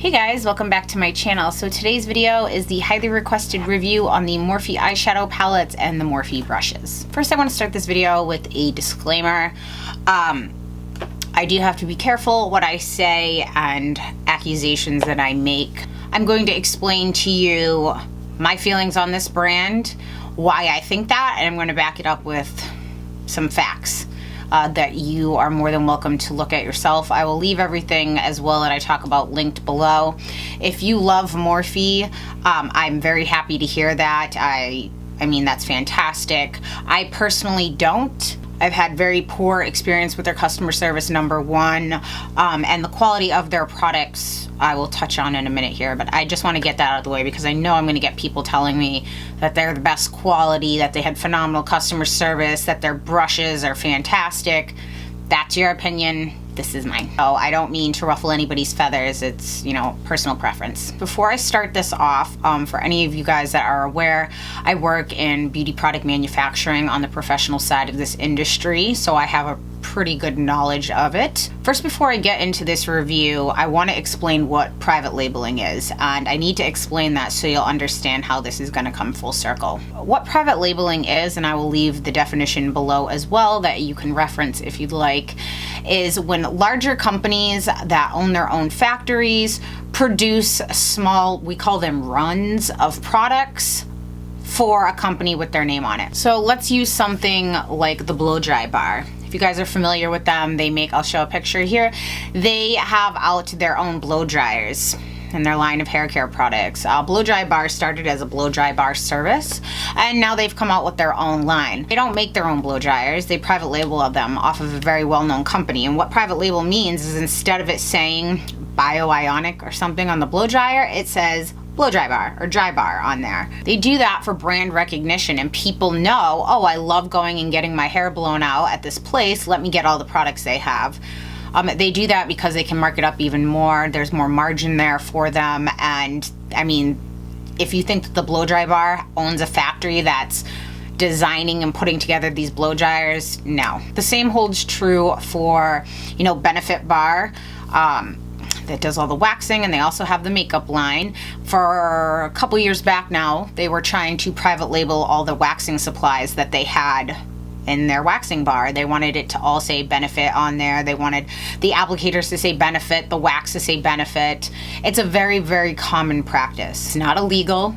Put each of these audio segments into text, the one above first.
Hey guys, welcome back to my channel. So today's video is the highly requested review on the Morphe eyeshadow palettes and the Morphe brushes. First, I want to start this video with a disclaimer. I do have to be careful what I say and accusations that I make. I'm going to explain to you my feelings on this brand, why I think that, and I'm going to back it up with some facts. That you are more than welcome to look at yourself. I will leave everything as well that I talk about linked below. If you love Morphe, I'm very happy to hear that. I mean, that's fantastic. I personally don't. I've had very poor experience with their customer service, number one, and the quality of their products I will touch on in a minute here, but I just want to get that out of the way because I know I'm going to get people telling me that they're the best quality, that they had phenomenal customer service, that their brushes are fantastic. That's your opinion. This is mine. Oh, I don't mean to ruffle anybody's feathers. It's, you know, personal preference. Before I start this off, for any of you guys that are aware, I work in beauty product manufacturing on the professional side of this industry, so I have a pretty good knowledge of it. First, before I get into this review, I want to explain what private labeling is, and I need to explain that so you'll understand how this is going to come full circle. What private labeling is, and I will leave the definition below as well that you can reference if you'd like, is when larger companies that own their own factories produce small, we call them runs of products for a company with their name on it. So let's use something like the blow dry bar. If you guys are familiar with them, they make, I'll show a picture here, they have out their own blow dryers in their line of hair care products. Blow dry bar started as a blow dry bar service, and now they've come out with their own line. They don't make their own blow dryers, they private label them off of a very well-known company. And what private label means is instead of it saying bio-ionic or something on the blow dryer, it says blow dry bar or dry bar on there. They do that for brand recognition, and people know, oh, I love going and getting my hair blown out at this place, let me get all the products they have. They do that because they can mark it up even more. There's more margin there for them. And I mean, if you think that the blow dry bar owns a factory that's designing and putting together these blow dryers, no. The same holds true for, you know, Benefit Bar. That does all the waxing, and they also have the makeup line. For a couple years back now, they were trying to private label all the waxing supplies that they had in their waxing bar. They wanted it to all say Benefit on there. They wanted the applicators to say Benefit, the wax to say Benefit. It's a very, very common practice. It's not illegal.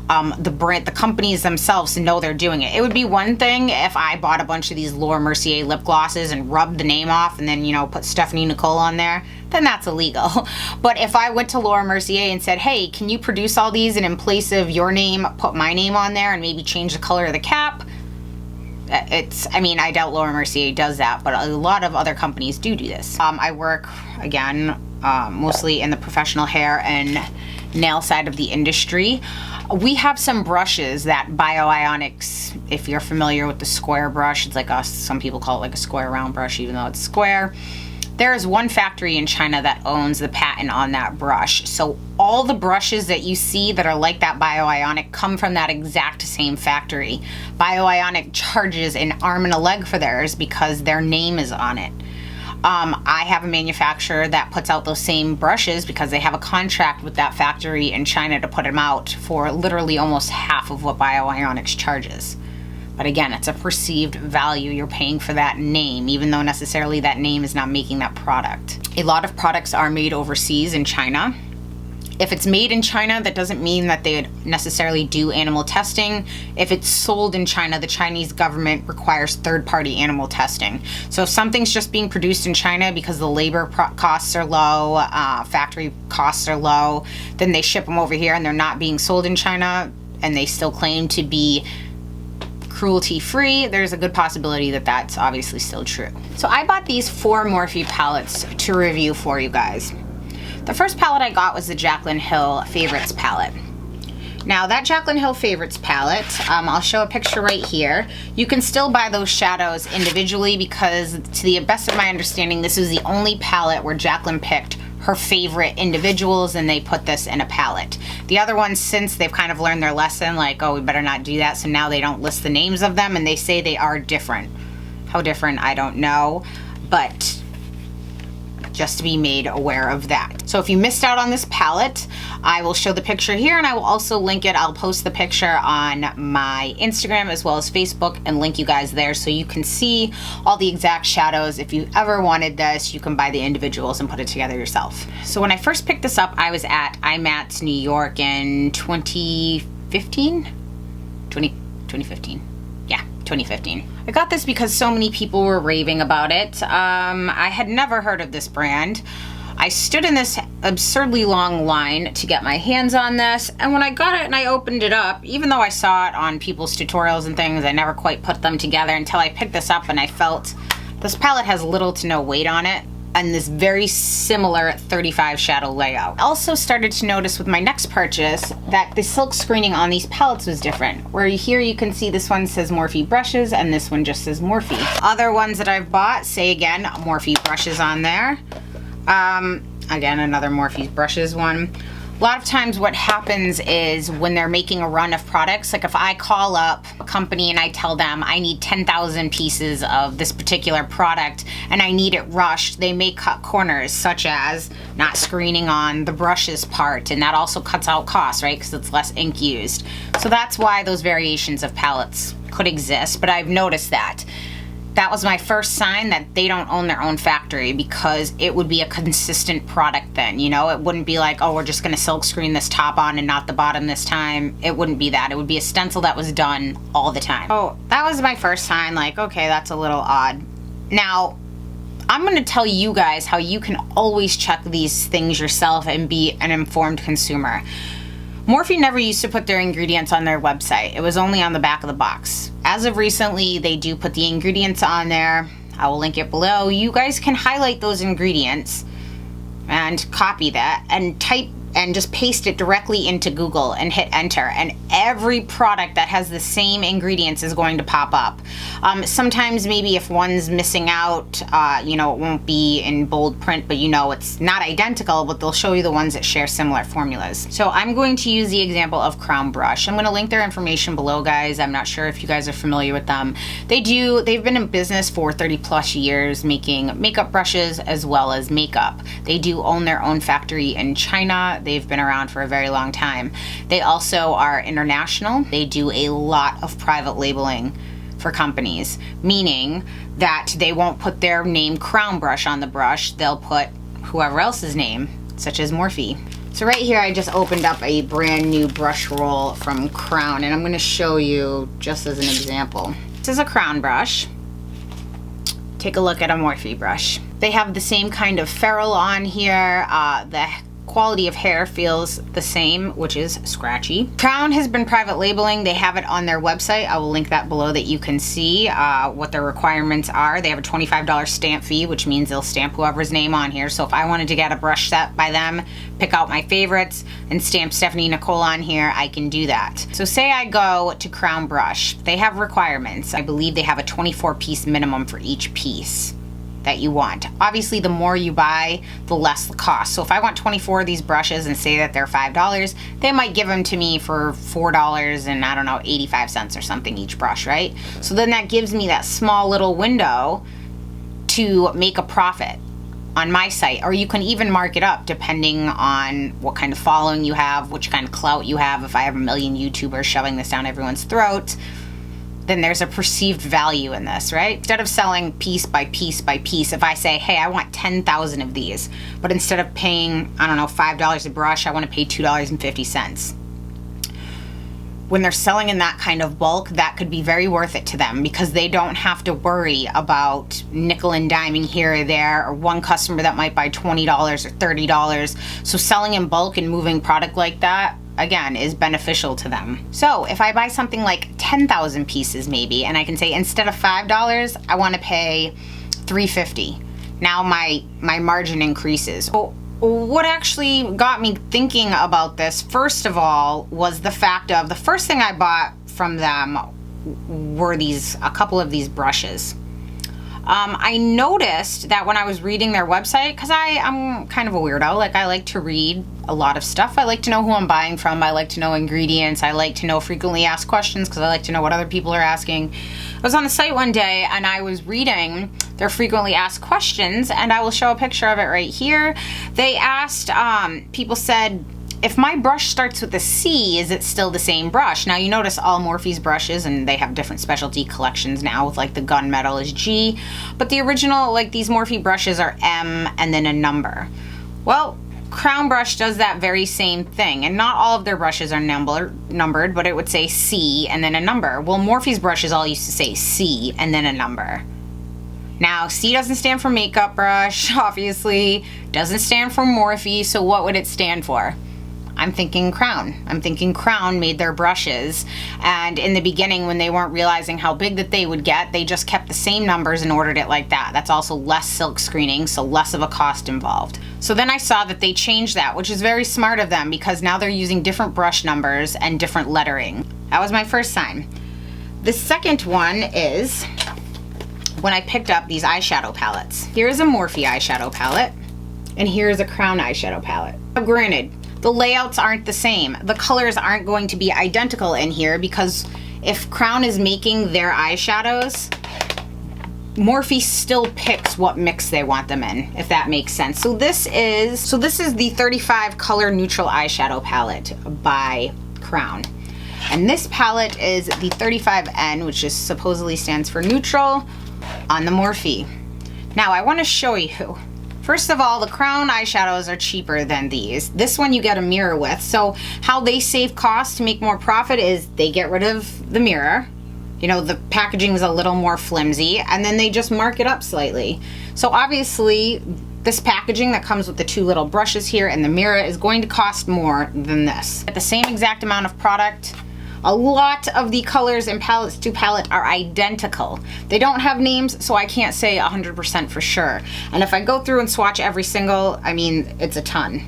The companies themselves know they're doing it. It would be one thing if I bought a bunch of these Laura Mercier lip glosses and rubbed the name off and then, you know, put Stephanie Nicole on there, then that's illegal. But if I went to Laura Mercier and said, hey, can you produce all these and in place of your name, put my name on there and maybe change the color of the cap, I mean, I doubt Laura Mercier does that, but a lot of other companies do this. I work, again, mostly in the professional hair and nail side of the industry. We have some brushes that bio-ionics, if you're familiar with the square brush, it's like some people call it like a square round brush, even though it's square. There is one factory in China that owns the patent on that brush. So all the brushes that you see that are like that bio-ionic come from that exact same factory. Bio-ionic charges an arm and a leg for theirs because their name is on it. I have a manufacturer that puts out those same brushes because they have a contract with that factory in China to put them out for literally almost half of what bio-ionics charges. But again, it's a perceived value you're paying for that name, even though necessarily that name is not making that product. A lot of products are made overseas in China. If it's made in China, that doesn't mean that they would necessarily do animal testing. If it's sold in China, the Chinese government requires third-party animal testing. So if something's just being produced in China because the labor costs are low, factory costs are low, then they ship them over here and they're not being sold in China, and they still claim to be cruelty-free, there's a good possibility that that's obviously still true. So I bought these 4 Morphe palettes to review for you guys. The first palette I got was the Jaclyn Hill Favorites palette. Now that Jaclyn Hill Favorites palette, I'll show a picture right here. You can still buy those shadows individually because to the best of my understanding, this is the only palette where Jaclyn picked her favorite individuals and they put this in a palette. The other ones, since they've kind of learned their lesson, like, oh, we better not do that, so now they don't list the names of them and they say they are different. How different, I don't know, but just to be made aware of that. So if you missed out on this palette, I will show the picture here, and I will also link it. I'll post the picture on my Instagram as well as Facebook and link you guys there so you can see all the exact shadows. If you ever wanted this, you can buy the individuals and put it together yourself. So when I first picked this up, I was at IMATS New York in 2015? 2015. Yeah, 2015. I got this because so many people were raving about it. I had never heard of this brand. I stood in this absurdly long line to get my hands on this, and when I got it and I opened it up, even though I saw it on people's tutorials and things, I never quite put them together until I picked this up and I felt this palette has little to no weight on it, and this very similar 35 shadow layout. I also started to notice with my next purchase that the silk screening on these palettes was different. Where here you can see this one says Morphe brushes and this one just says Morphe. Other ones that I've bought say again Morphe brushes on there. Again, another Morphe brushes one. A lot of times what happens is when they're making a run of products, like if I call up a company and I tell them I need 10,000 pieces of this particular product and I need it rushed, they may cut corners, such as not screening on the brushes part, and that also cuts out costs, right, because it's less ink used. So that's why those variations of palettes could exist, but I've noticed that. That was my first sign that they don't own their own factory, because it would be a consistent product then, you know? It wouldn't be like, oh, we're just gonna silk screen this top on and not the bottom this time. It wouldn't be that. It would be a stencil that was done all the time. Oh, that was my first sign, like, okay, that's a little odd. Now, I'm gonna tell you guys how you can always check these things yourself and be an informed consumer. Morphe never used to put their ingredients on their website. It was only on the back of the box. As of recently, they do put the ingredients on there. I will link it below. You guys can highlight those ingredients and copy that and type and just paste it directly into Google and hit enter, and every product that has the same ingredients is going to pop up. Sometimes maybe if one's missing out, you know, it won't be in bold print, but you know it's not identical, but they'll show you the ones that share similar formulas. So I'm going to use the example of Crown Brush. I'm going to link their information below, guys. I'm not sure if you guys are familiar with them. They've been in business for 30 plus years making makeup brushes as well as makeup. They do own their own factory in China. They've been around for a very long time. They also are international. They do a lot of private labeling for companies, meaning that they won't put their name Crown Brush on the brush. They'll put whoever else's name, such as Morphe. So right here, I just opened up a brand new brush roll from Crown, and I'm going to show you just as an example. This is a Crown brush. Take a look at a Morphe brush. They have the same kind of ferrule on here. The quality of hair feels the same, which is scratchy. Crown has been private labeling. They have it on their website. I will link that below that you can see what their requirements are. They have a $25 stamp fee, which means they'll stamp whoever's name on here. So if I wanted to get a brush set by them, pick out my favorites, and stamp Stephanie Nicole on here, I can do that. So say I go to Crown Brush. They have requirements. I believe they have a 24-piece minimum for each piece that you want. Obviously, the more you buy, the less the cost. So if I want 24 of these brushes and say that they're $5, they might give them to me for $4 and I don't know, 85 cents or something each brush, right? So then that gives me that small little window to make a profit on my site, or you can even mark it up depending on what kind of following you have, which kind of clout you have. If I have a million YouTubers shoving this down everyone's throat, then there's a perceived value in this, right? Instead of selling piece by piece by piece, if I say, hey, I want 10,000 of these, but instead of paying, I don't know, $5 a brush, I want to pay $2.50. When they're selling in that kind of bulk, that could be very worth it to them, because they don't have to worry about nickel and diming here or there, or one customer that might buy $20 or $30. So selling in bulk and moving product like that, again, is beneficial to them. So if I buy something like 10,000 pieces maybe, and I can say instead of $5, I want to pay $3.50. Now my margin increases. So what actually got me thinking about this, first of all, was the fact of the first thing I bought from them were a couple of these brushes. I noticed that when I was reading their website, because I'm kind of a weirdo, like I like to read a lot of stuff. I like to know who I'm buying from. I like to know ingredients. I like to know frequently asked questions because I like to know what other people are asking. I was on the site one day and I was reading their frequently asked questions, and I will show a picture of it right here. They asked, people said, if my brush starts with a C, is it still the same brush? Now you notice all Morphe's brushes, and they have different specialty collections now with like the gunmetal is G, but the original, like these Morphe brushes are M and then a number. Well, Crown Brush does that very same thing, and not all of their brushes are numbered, but it would say C and then a number. Well, Morphe's brushes all used to say C and then a number. Now, C doesn't stand for makeup brush, obviously, doesn't stand for Morphe, so what would it stand for? I'm thinking Crown. I'm thinking Crown made their brushes, and in the beginning when they weren't realizing how big that they would get, they just kept the same numbers and ordered it like that. That's also less silk screening, so less of a cost involved. So then I saw that they changed that, which is very smart of them because now they're using different brush numbers and different lettering. That was my first sign. The second one is when I picked up these eyeshadow palettes. Here's a Morphe eyeshadow palette, and here's a Crown eyeshadow palette. Now, granted, the layouts aren't the same. The colors aren't going to be identical in here because if Crown is making their eyeshadows, Morphe still picks what mix they want them in, if that makes sense. So this is the 35 color neutral eyeshadow palette by Crown. And this palette is the 35N, which is supposedly stands for neutral on the Morphe. Now I want to show you. First of all, the Crown eyeshadows are cheaper than these. This one you get a mirror with. So how they save cost to make more profit is they get rid of the mirror. You know, the packaging is a little more flimsy, and then they just mark it up slightly. So obviously, this packaging that comes with the two little brushes here and the mirror is going to cost more than this. At the same exact amount of product, a lot of the colors in palettes to palette are identical. They don't have names, so I can't say 100% for sure. And if I go through and swatch every single, I mean, it's a ton.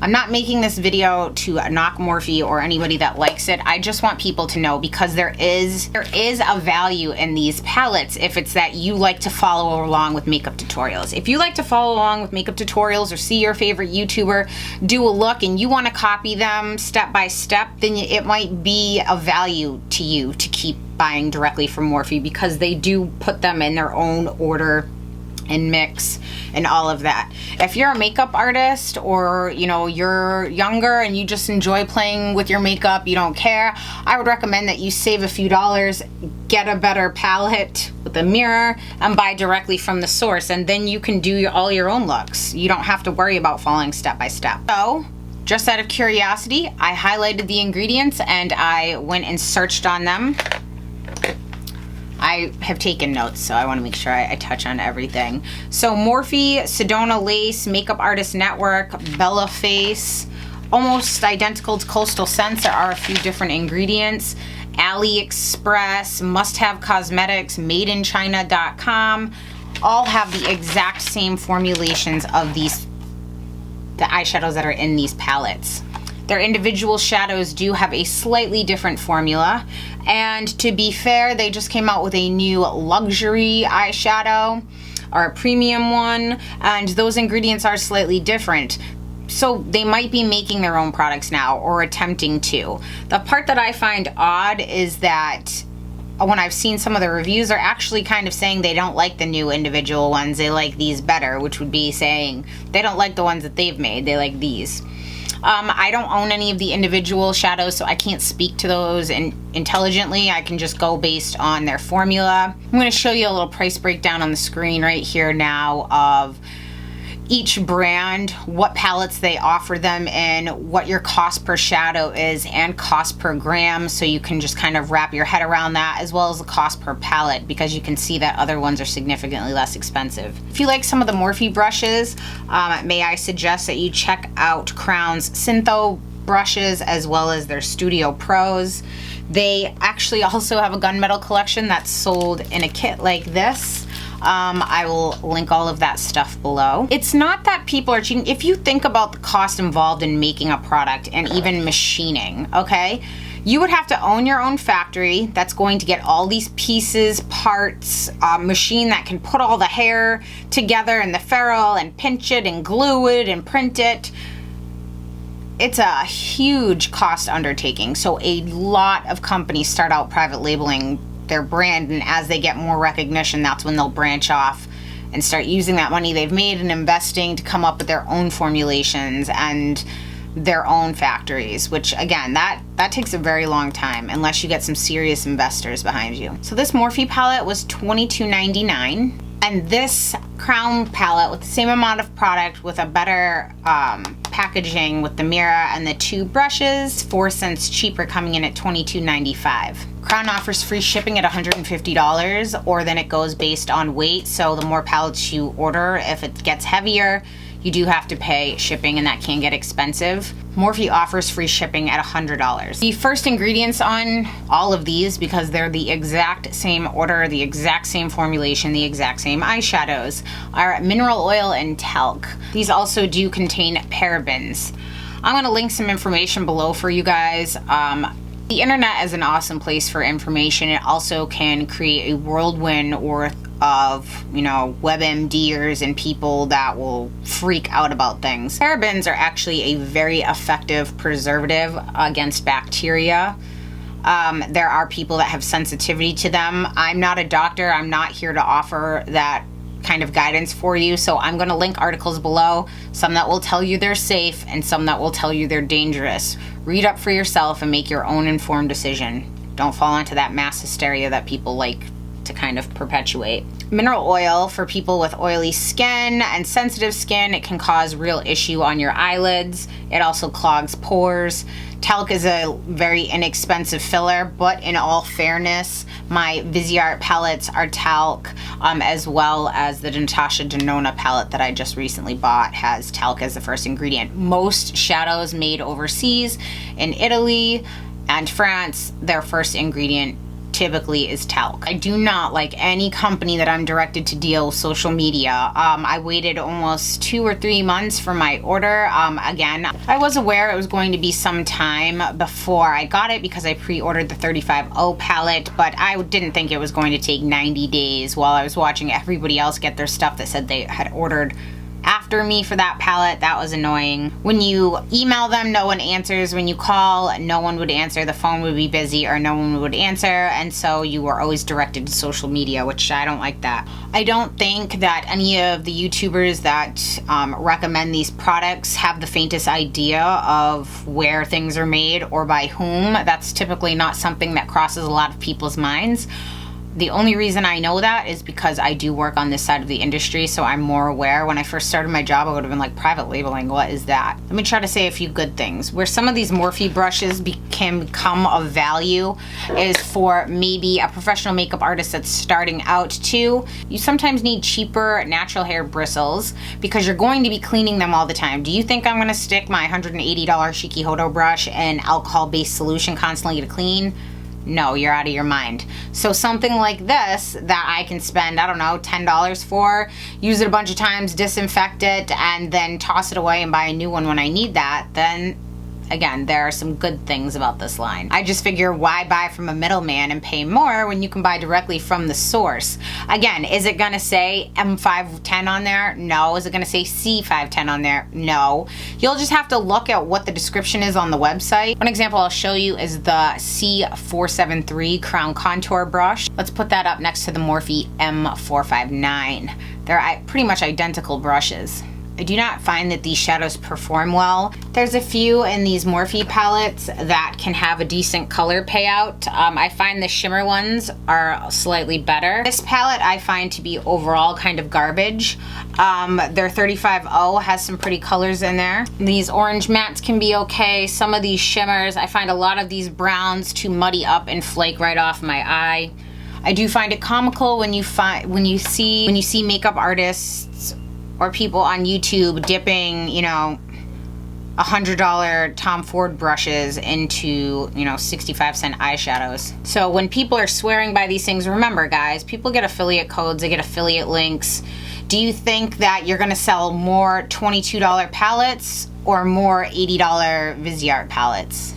I'm not making this video to knock Morphe or anybody that likes it. I just want people to know because there is a value in these palettes if it's that you like to follow along with makeup tutorials. If you like to follow along with makeup tutorials or see your favorite YouTuber do a look and you want to copy them step by step, then it might be of value to you to keep buying directly from Morphe because they do put them in their own order and mix and all of that. If you're a makeup artist or you know you're younger and you just enjoy playing with your makeup, you don't care, I would recommend that you save a few dollars, get a better palette with a mirror and buy directly from the source, and then you can do all your own looks. You don't have to worry about following step by step. So just out of curiosity, I highlighted the ingredients and I went and searched on them. I have taken notes, so I want to make sure I touch on everything. So Morphe, Sedona Lace, Makeup Artist Network, Bella Face, almost identical to Coastal Scents. There are a few different ingredients. AliExpress, Must Have Cosmetics, MadeInChina.com, all have the exact same formulations of the eyeshadows that are in these palettes. Their individual shadows do have a slightly different formula, and to be fair, they just came out with a new luxury eyeshadow or a premium one, and those ingredients are slightly different. So they might be making their own products now or attempting to. The part that I find odd is that when I've seen some of the reviews, they're actually kind of saying they don't like the new individual ones, they like these better, which would be saying they don't like the ones that they've made, they like these. I don't own any of the individual shadows, so I can't speak to those intelligently. I can just go based on their formula. I'm going to show you a little price breakdown on the screen right here now of each brand, what palettes they offer them in, what your cost per shadow is, and cost per gram, so you can just kind of wrap your head around that, as well as the cost per palette, because you can see that other ones are significantly less expensive. If you like some of the Morphe brushes, may I suggest that you check out Crown's Syntho brushes as well as their Studio Pros. They actually also have a gunmetal collection that's sold in a kit like this. I will link all of that stuff below. It's not that people are cheating. If you think about the cost involved in making a product and even machining, okay? You would have to own your own factory that's going to get all these pieces, parts, machine that can put all the hair together and the ferrule and pinch it and glue it and print it. It's a huge cost undertaking. So a lot of companies start out private labeling their brand, and as they get more recognition, that's when they'll branch off and start using that money they've made and investing to come up with their own formulations and their own factories, which again, that takes a very long time unless you get some serious investors behind you. So this Morphe palette was $22.99, and this crown palette with the same amount of product with a better packaging with the mirror and the 2 brushes, 4 cents cheaper, coming in at $22.95. Crown offers free shipping at $150, or then it goes based on weight. So the more palettes you order, if it gets heavier, you do have to pay shipping, and that can get expensive. Morphe offers free shipping at $100. The first ingredients on all of these, because they're the exact same order, the exact same formulation, the exact same eyeshadows, are mineral oil and talc. These also do contain parabens. I'm going to link some information below for you guys. The internet is an awesome place for information. It also can create a whirlwind worth of, WebMDers and people that will freak out about things. Parabens are actually a very effective preservative against bacteria. There are people that have sensitivity to them. I'm not a doctor. I'm not here to offer that kind of guidance for you, so I'm going to link articles below, some that will tell you they're safe and some that will tell you they're dangerous. Read up for yourself and make your own informed decision. Don't fall into that mass hysteria that people like to kind of perpetuate. Mineral oil for people with oily skin and sensitive skin. It can cause real issue on your eyelids. It also clogs pores. Talc is a very inexpensive filler, but in all fairness, my Viseart palettes are talc, as well as the Natasha Denona palette that I just recently bought has talc as the first ingredient. Most shadows made overseas in Italy and France, their first ingredient typically is talc. I do not like any company that I'm directed to deal with social media. I waited almost 2 or 3 months for my order. Again, I was aware it was going to be some time before I got it because I pre-ordered the 35O palette, but I didn't think it was going to take 90 days while I was watching everybody else get their stuff that said they had ordered after me for that palette. That was annoying. When you email them, no one answers. When you call, no one would answer. The phone would be busy or no one would answer, and so you were always directed to social media, which I don't like that. I don't think that any of the YouTubers that recommend these products have the faintest idea of where things are made or by whom. That's typically not something that crosses a lot of people's minds. The only reason I know that is because I do work on this side of the industry, so I'm more aware. When I first started my job, I would have been like, private labeling, what is that? Let me try to say a few good things. Where some of these Morphe brushes can become of value is for maybe a professional makeup artist that's starting out too. You sometimes need cheaper natural hair bristles because you're going to be cleaning them all the time. Do you think I'm going to stick my $180 Shiki brush in alcohol-based solution constantly to clean? No, you're out of your mind. So something like this that I can spend, I don't know, $10 for, use it a bunch of times, disinfect it, and then toss it away and buy a new one when I need that, then again, there are some good things about this line. I just figure, why buy from a middleman and pay more when you can buy directly from the source? Again, is it gonna say M510 on there? No. Is it gonna say C510 on there? No. You'll just have to look at what the description is on the website. One example I'll show you is the C473 Crown Contour Brush. Let's put that up next to the Morphe M459. They're pretty much identical brushes. I do not find that these shadows perform well. There's a few in these Morphe palettes that can have a decent color payout. I find the shimmer ones are slightly better. This palette I find to be overall kind of garbage. Their 35O has some pretty colors in there. These orange mattes can be okay. Some of these shimmers, I find a lot of these browns too muddy up and flake right off my eye. I do find it comical when you see makeup artists or people on YouTube dipping, $100 Tom Ford brushes into, 65-cent eyeshadows. So when people are swearing by these things, remember guys, people get affiliate codes, they get affiliate links. Do you think that you're gonna sell more $22 palettes or more $80 Viseart palettes?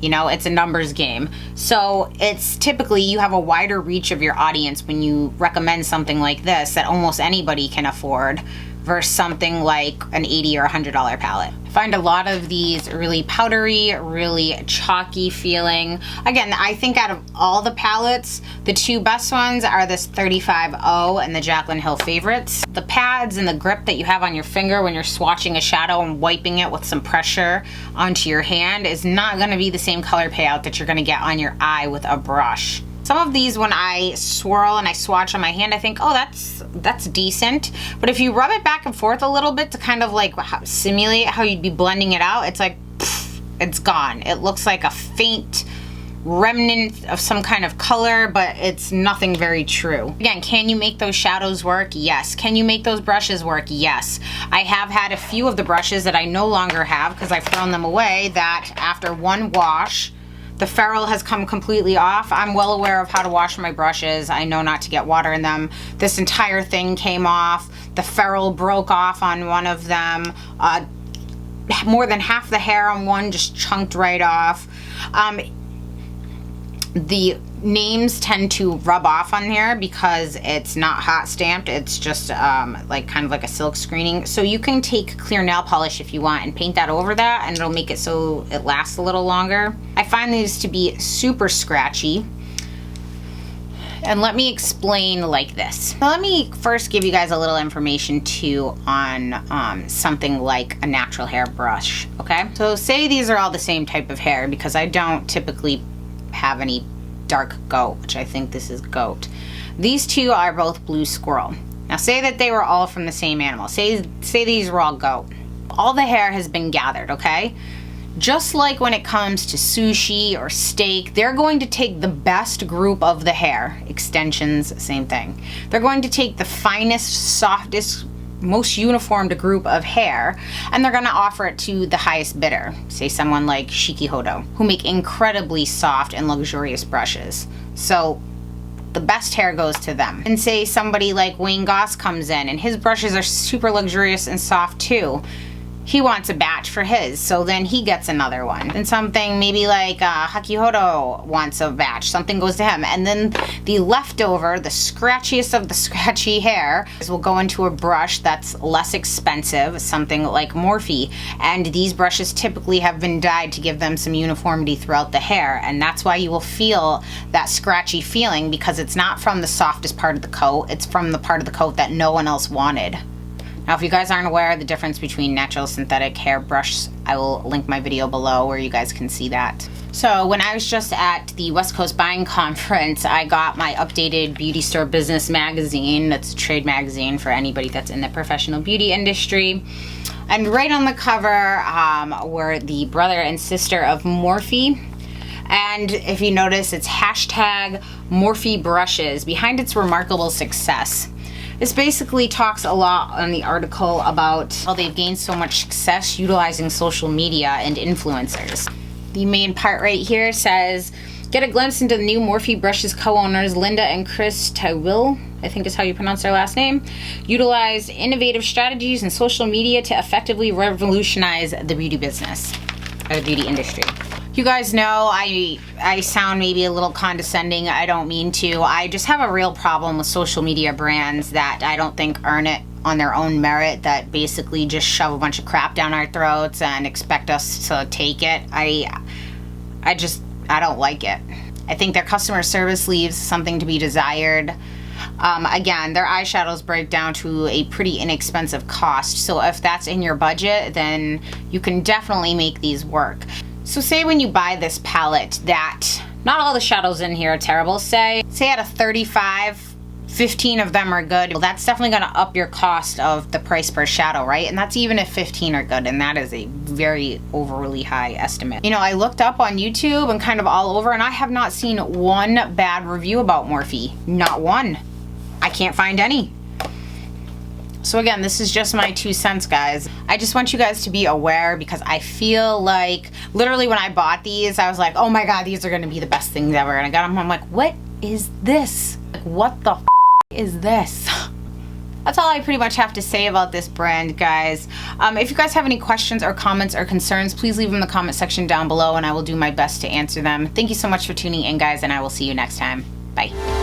You know, it's a numbers game. So it's typically, you have a wider reach of your audience when you recommend something like this that almost anybody can afford versus something like an $80 or $100 palette. I find a lot of these really powdery, really chalky feeling. Again, I think out of all the palettes, the two best ones are this 35O and the Jaclyn Hill Favorites. The pads and the grip that you have on your finger when you're swatching a shadow and wiping it with some pressure onto your hand is not gonna be the same color payout that you're gonna get on your eye with a brush. Some of these, when I swirl and I swatch on my hand, I think, oh, that's decent. But if you rub it back and forth a little bit to kind of like simulate how you'd be blending it out, it's like, pff, it's gone. It looks like a faint remnant of some kind of color, but it's nothing very true. Again, can you make those shadows work? Yes. Can you make those brushes work? Yes. I have had a few of the brushes that I no longer have because I've thrown them away, that after one wash, the ferrule has come completely off. I'm well aware of how to wash my brushes. I know not to get water in them. This entire thing came off. The ferrule broke off on one of them. More than half the hair on one just chunked right off. The names tend to rub off on here because it's not hot stamped. It's just like kind of like a silk screening. So you can take clear nail polish if you want and paint that over that, and it'll make it so it lasts a little longer. I find these to be super scratchy. And let me explain like this. Now, let me first give you guys a little information too on something like a natural hair brush, okay? So say these are all the same type of hair, because I don't typically have any dark goat, which I think this is goat. These two are both blue squirrel. Now say that they were all from the same animal. Say these were all goat. All the hair has been gathered, okay? Just like when it comes to sushi or steak, they're going to take the best group of the hair. Extensions, same thing. They're going to take the finest, softest, most uniformed group of hair, and they're gonna offer it to the highest bidder. Say someone like Shiki-Hodo, who make incredibly soft and luxurious brushes. So the best hair goes to them. And say somebody like Wayne Goss comes in and his brushes are super luxurious and soft too. He wants a batch for his, so then he gets another one. And something maybe like Hakihodo wants a batch, something goes to him. And then the leftover, the scratchiest of the scratchy hair, will go into a brush that's less expensive, something like Morphe. And these brushes typically have been dyed to give them some uniformity throughout the hair. And that's why you will feel that scratchy feeling, because it's not from the softest part of the coat, it's from the part of the coat that no one else wanted. Now, if you guys aren't aware of the difference between natural synthetic hair brush, I will link my video below where you guys can see that. So when I was just at the West Coast Buying Conference, I got my updated Beauty Store Business magazine. That's a trade magazine for anybody that's in the professional beauty industry. And right on the cover were the brother and sister of Morphe. And if you notice, it's hashtag Morphe brushes behind its remarkable success. This basically talks a lot on the article about how they've gained so much success utilizing social media and influencers. The main part right here says, get a glimpse into the new Morphe brushes co-owners Linda and Chris Tywil, I think is how you pronounce their last name, utilized innovative strategies in social media to effectively revolutionize the beauty business, or the beauty industry. You guys know I sound maybe a little condescending. I don't mean to. I just have a real problem with social media brands that I don't think earn it on their own merit, that basically just shove a bunch of crap down our throats and expect us to take it. I don't like it. I think their customer service leaves something to be desired. Again, their eyeshadows break down to a pretty inexpensive cost. So if that's in your budget, then you can definitely make these work. So say when you buy this palette that not all the shadows in here are terrible. Say out of 35, 15 of them are good. Well, that's definitely gonna up your cost of the price per shadow, right? And that's even if 15 are good, and that is a very overly high estimate. You know, I looked up on YouTube and kind of all over, and I have not seen one bad review about Morphe. Not one. I can't find any. So again, this is just my 2 cents, guys. I just want you guys to be aware, because I feel like, literally when I bought these, I was like, oh my God, these are gonna be the best things ever. And I got them, I'm like, what is this? Like, what the is this? That's all I pretty much have to say about this brand, guys. If you guys have any questions or comments or concerns, please leave them in the comment section down below and I will do my best to answer them. Thank you so much for tuning in, guys, and I will see you next time. Bye.